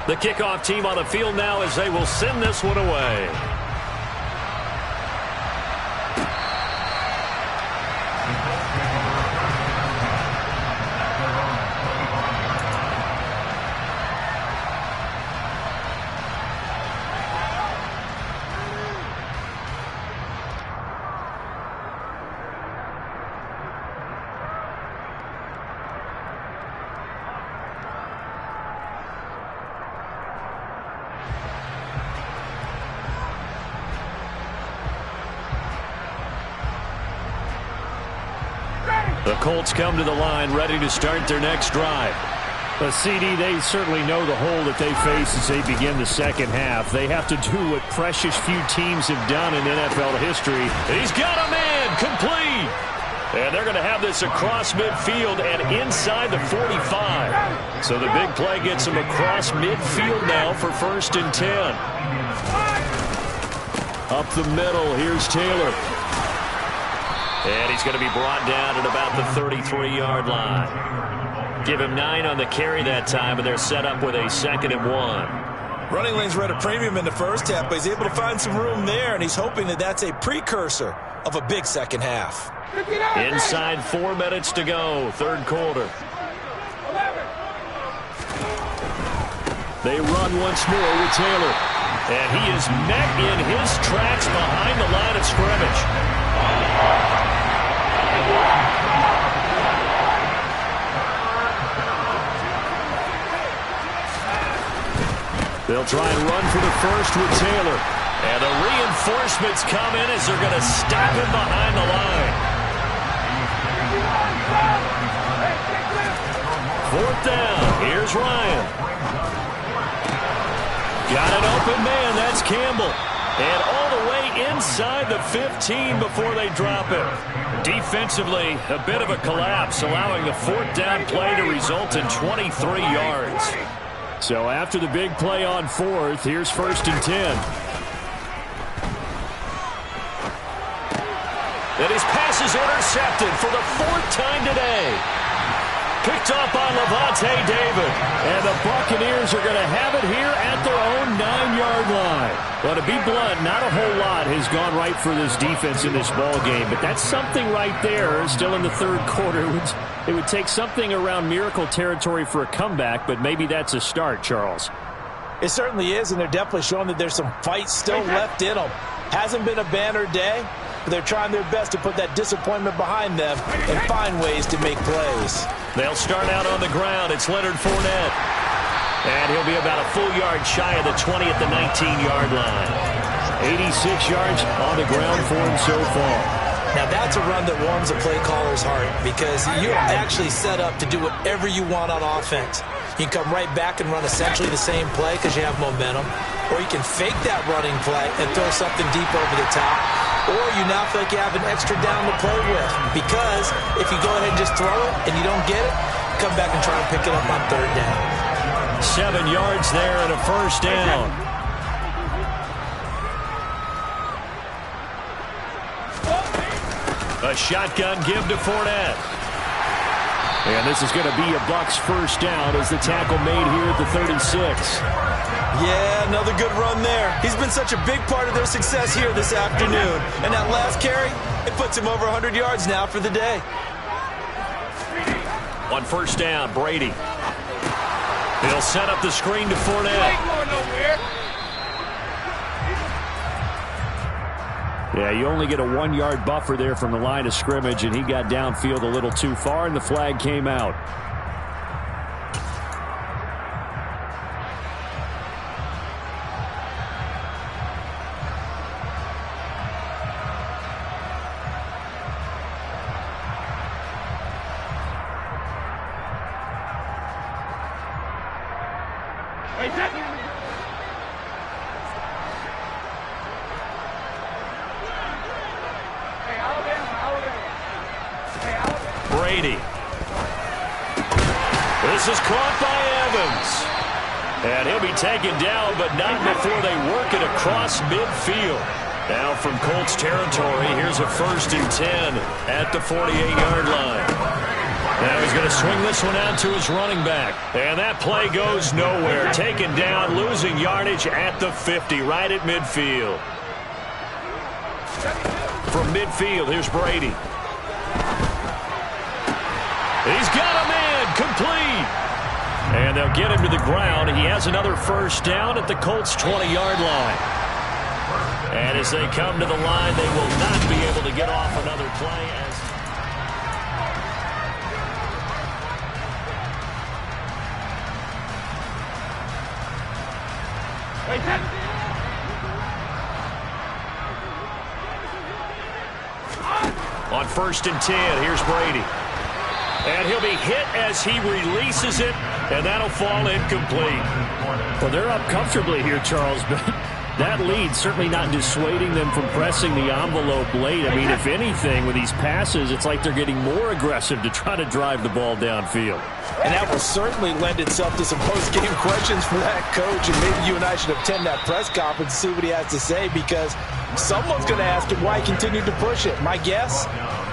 The kickoff team on the field now as they will send this one away. The Colts come to the line ready to start their next drive. But CD, they certainly know the hole that they face as they begin the second half. They have to do what precious few teams have done in NFL history. He's got a man complete. And they're going to have this across midfield and inside the 45. So the big play gets them across midfield now for 1st and 10. Up the middle, here's Taylor. And he's going to be brought down at about the 33-yard line. Give him 9 on the carry that time, and they're set up with a 2nd and 1. Running lanes were at a premium in the first half, but he's able to find some room there, and he's hoping that that's a precursor of a big second half. Inside 4 minutes to go, 3rd quarter. They run once more with Taylor. And he is met in his tracks behind the line of scrimmage. They'll try and run for the first with Taylor. And the reinforcements come in as they're going to stop him behind the line. 4th down. Here's Ryan. Got an open man. That's Campbell. And all the way inside the 15 before they drop him. Defensively, a bit of a collapse, allowing the 4th down play to result in 23 yards. So after the big play on 4th, here's 1st and 10. And his pass is intercepted for the 4th time today. Picked up by Lavonte David. And the Buccaneers are going to have it here at their own 9-yard line. Well, to be blunt, not a whole lot has gone right for this defense in this ball game, but that's something right there. Still in the 3rd quarter. It would take something around miracle territory for a comeback, but maybe that's a start, Charles. It certainly is, and they're definitely showing that there's some fight still left in them. Hasn't been a banner day, but they're trying their best to put that disappointment behind them and find ways to make plays. They'll start out on the ground. It's Leonard Fournette. And he'll be about a full yard shy of the 20 at the 19-yard line. 86 yards on the ground for him so far. Now that's a run that warms a play caller's heart because you're actually set up to do whatever you want on offense. You can come right back and run essentially the same play because you have momentum. Or you can fake that running play and throw something deep over the top. Or you now feel like you have an extra down to play with. Because if you go ahead and just throw it and you don't get it, come back and try and pick it up on 3rd down. 7 yards there and a 1st down. A shotgun give to Fournette. And this is going to be a Bucs 1st down as the tackle made here at the 36. Yeah, another good run there. He's been such a big part of their success here this afternoon. And that last carry, it puts him over 100 yards now for the day. On 1st down, Brady. He'll set up the screen to Fournette. Yeah, you only get a 1-yard buffer there from the line of scrimmage, and he got downfield a little too far, and the flag came out. Brady. This is caught by Evans. And he'll be taken down, but not before they work it across midfield. Now from Colts territory, here's a 1st and 10 at the 48-yard line. Now he's going to swing this one out to his running back. And that play goes nowhere. Taken down, losing yardage at the 50, right at midfield. From midfield, here's Brady. He's got a man, complete. And they'll get him to the ground. He has another first down at the Colts' 20-yard line. And as they come to the line, they will not be able to get off another play. On 1st and 10, here's Brady. And he'll be hit as he releases it, and that'll fall incomplete. Well, they're up comfortably here, Charles, but that lead certainly not dissuading them from pressing the envelope late. I mean, if anything, with these passes, it's like they're getting more aggressive to try to drive the ball downfield. And that will certainly lend itself to some post-game questions for that coach, and maybe you and I should attend that press conference and see what he has to say, because someone's going to ask him why he continued to push it. My guess,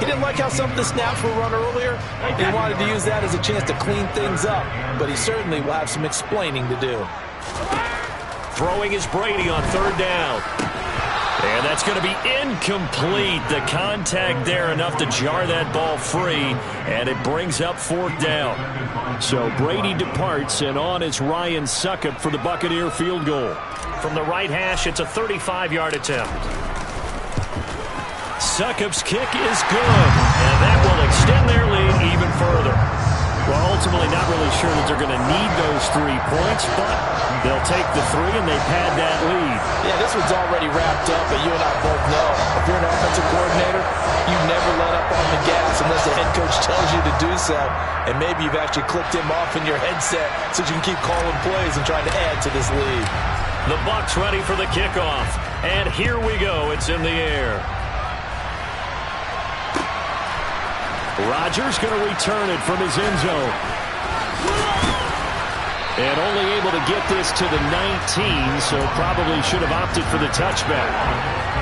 he didn't like how some of the snaps were run earlier. He wanted to use that as a chance to clean things up, but he certainly will have some explaining to do. Throwing is Brady on 3rd down. And that's going to be incomplete. The contact there enough to jar that ball free, and it brings up 4th down. So Brady departs, and on is Ryan Succop for the Buccaneer field goal. From the right hash, it's a 35-yard attempt. Succop's kick is good, and that will extend their lead even further. Well, ultimately not really sure that they're going to need those 3 points, but they'll take the 3 and they pad that lead. Yeah, this one's already wrapped up, but you and I both know if you're an offensive coordinator, you never let up on the gas unless the head coach tells you to do so. And maybe you've actually clicked him off in your headset so you can keep calling plays and trying to add to this lead. The Bucs ready for the kickoff. And here we go. It's in the air. Rodgers going to return it from his end zone. And only able to get this to the 19, so probably should have opted for the touchback.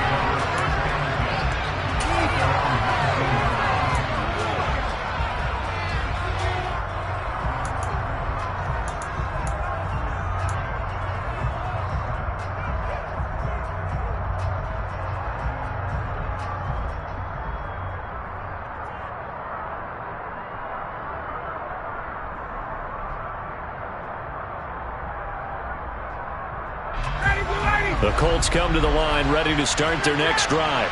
The Colts come to the line, ready to start their next drive.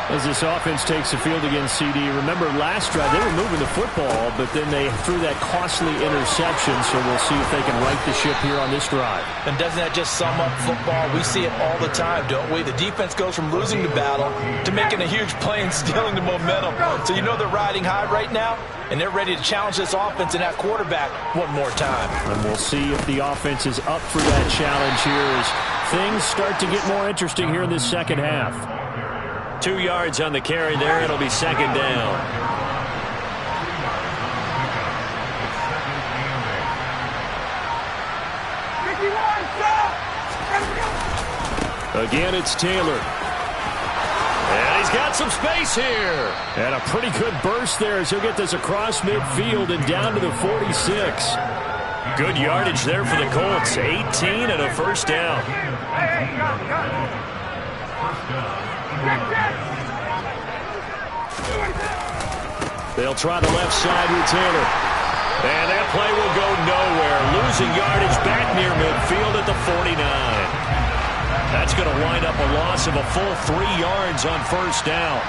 As this offense takes the field against CD, remember last drive they were moving the football, but then they threw that costly interception, so we'll see if they can right the ship here on this drive. And doesn't that just sum up football? We see it all the time, don't we? The defense goes from losing the battle to making a huge play and stealing the momentum. So you know they're riding high right now, and they're ready to challenge this offense and that quarterback one more time. And we'll see if the offense is up for that challenge here as things start to get more interesting here in this second half. 2 yards on the carry there. It'll be 2nd down. Again, it's Taylor. And he's got some space here. And a pretty good burst there as he'll get this across midfield and down to the 46. Good yardage there for the Colts. 18 and a first down. They'll try the left side with Taylor. And that play will go nowhere. Losing yardage back near midfield at the 49. That's going to wind up a loss of a full 3 yards on first down.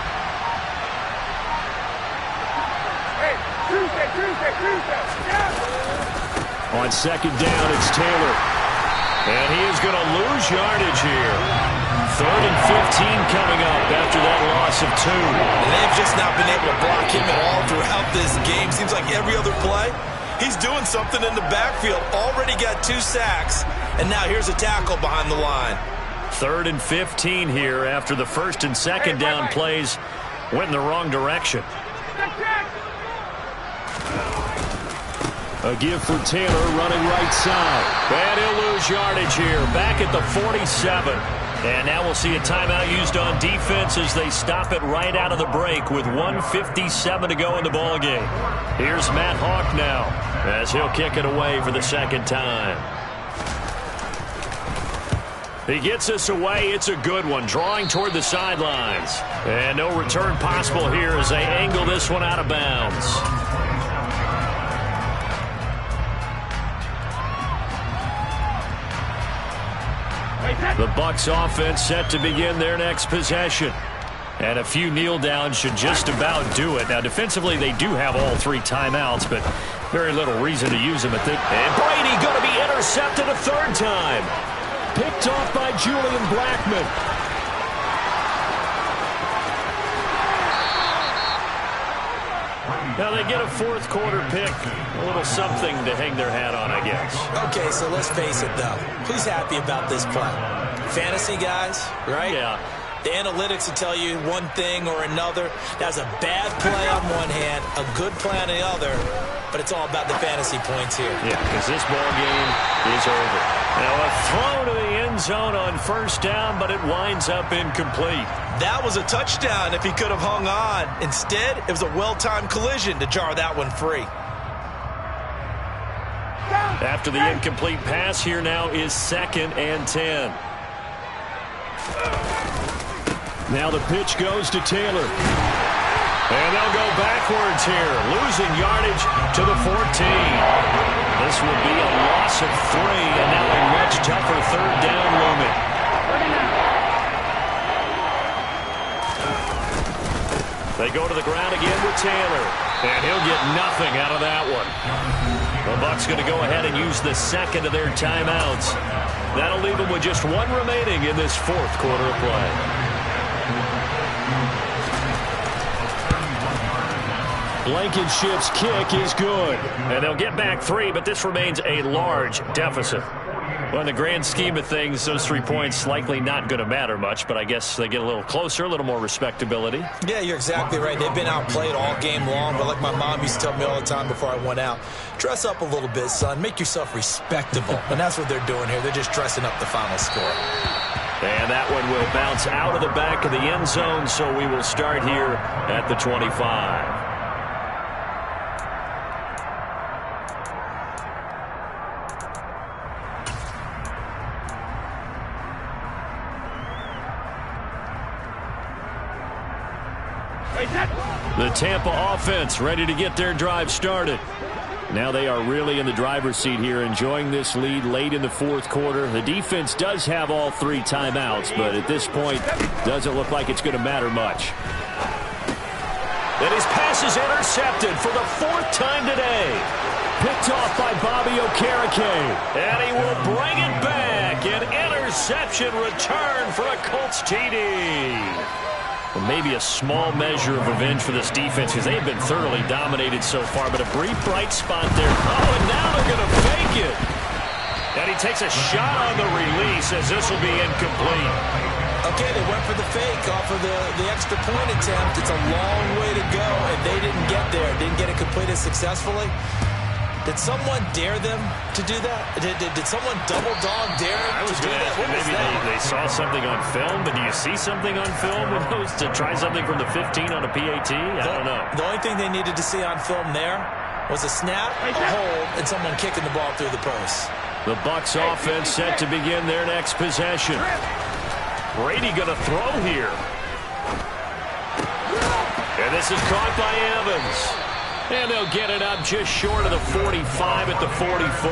On 2nd down, it's Taylor. And he is going to lose yardage here. 3rd and 15 coming up after that loss of 2. And they've just not been able to block him at all throughout this game. Seems like every other play, he's doing something in the backfield. Already got 2 sacks, and now here's a tackle behind the line. 3rd and 15 here after the 1st and 2nd down plays went in the wrong direction. A give for Taylor running right side. And he'll lose yardage here back at the 47. And now we'll see a timeout used on defense as they stop it right out of the break with 1:57 to go in the ballgame. Here's Matt Hawk now as he'll kick it away for the second time. He gets this away. It's a good one, drawing toward the sidelines. And no return possible here as they angle this one out of bounds. The Bucs offense set to begin their next possession. And a few kneel downs should just about do it. Now, defensively, they do have all 3 timeouts, but very little reason to use them at this. And Brady going to be intercepted a third time. Picked off by Julian Blackmon. Now they get a fourth quarter pick. A little something to hang their hat on, I guess. Okay, so let's face it, though. Who's happy about this play? Fantasy guys, right? Yeah. The analytics will tell you one thing or another. That's a bad play on one hand, a good play on the other, but it's all about the fantasy points here. Yeah, because this ball game is over. Now a throw to the end zone on first down, but it winds up incomplete. That was a touchdown if he could have hung on. Instead, it was a well-timed collision to jar that one free. After the incomplete pass, here now is 2nd and 10. Now the pitch goes to Taylor. And they'll go backwards here, losing yardage to the 14. This will be a loss of 3, and now a much tougher third down looming. They go to the ground again with Taylor, and he'll get nothing out of that one. The Bucs going to go ahead and use the second of their timeouts. That'll leave them with just 1 remaining in this fourth quarter of play. Blankenship's kick is good. And they'll get back 3, but this remains a large deficit. Well, in the grand scheme of things, those 3 points likely not going to matter much, but I guess they get a little closer, a little more respectability. Yeah, you're exactly right. They've been outplayed all game long, but like my mom used to tell me all the time before I went out, dress up a little bit, son. Make yourself respectable. And that's what they're doing here. They're just dressing up the final score. And that one will bounce out of the back of the end zone, so we will start here at the 25. The Tampa offense ready to get their drive started. Now they are really in the driver's seat here, enjoying this lead late in the fourth quarter. The defense does have all 3 timeouts, but at this point, doesn't look like it's going to matter much. And his pass is intercepted for the 4th time today. Picked off by Bobby Okereke. And he will bring it back. An interception return for a Colts TD. Well, maybe a small measure of revenge for this defense because they have been thoroughly dominated so far, but a brief bright spot there. Oh, and now they're going to fake it. And he takes a shot on the release as this will be incomplete. Okay, they went for the fake off of the extra point attempt. It's a long way to go, and they didn't get there. Didn't get it completed successfully. Did someone dare them to do that? Did someone double dog dare them to do that? What was maybe that? they saw something on film, but do you see something on film with those to try something from the 15 on a PAT? I don't know. The only thing they needed to see on film there was a snap, a hold, and someone kicking the ball through the post. The Bucs offense set to begin their next possession. Brady going to throw here. And this is caught by Evans. And they'll get it up just short of the 45 at the 44.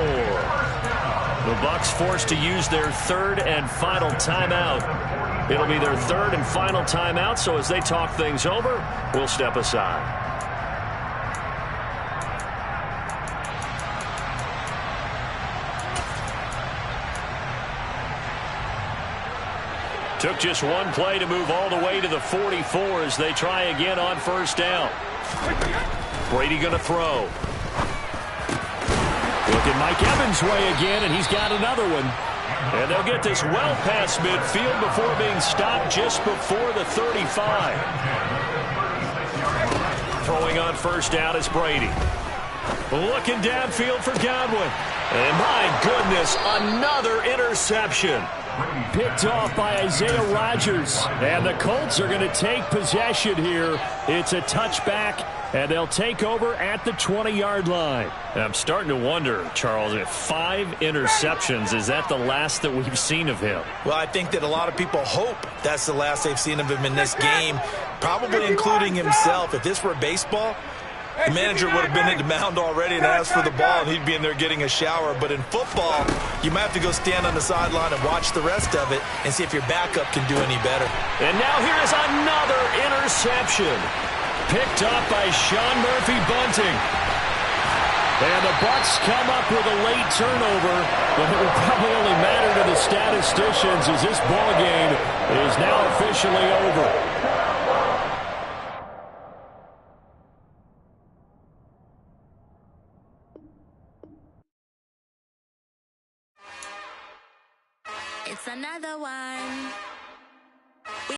The Bucs forced to use their 3rd and final timeout. It'll be their 3rd and final timeout, so as they talk things over, we'll step aside. Took just 1 play to move all the way to the 44 as they try again on first down. Brady going to throw. Looking Mike Evans' way again, and he's got another one. And they'll get this well past midfield before being stopped just before the 35. Throwing on first down is Brady. Looking downfield for Godwin. And my goodness, another interception. Picked off by Isaiah Rodgers. And the Colts are going to take possession here. It's a touchback, and they'll take over at the 20-yard line. And I'm starting to wonder, Charles, if 5 interceptions, is that the last that we've seen of him? Well, I think that a lot of people hope that's the last they've seen of him in this game, probably including himself. If this were baseball, the manager would have been in the mound already and asked for the ball, and he'd be in there getting a shower. But in football, you might have to go stand on the sideline and watch the rest of it and see if your backup can do any better. And now here is another interception. Picked up by Sean Murphy-Bunting. And the Bucs come up with a late turnover, but it will probably only matter to the statisticians as this ball game is now officially over. It's another one.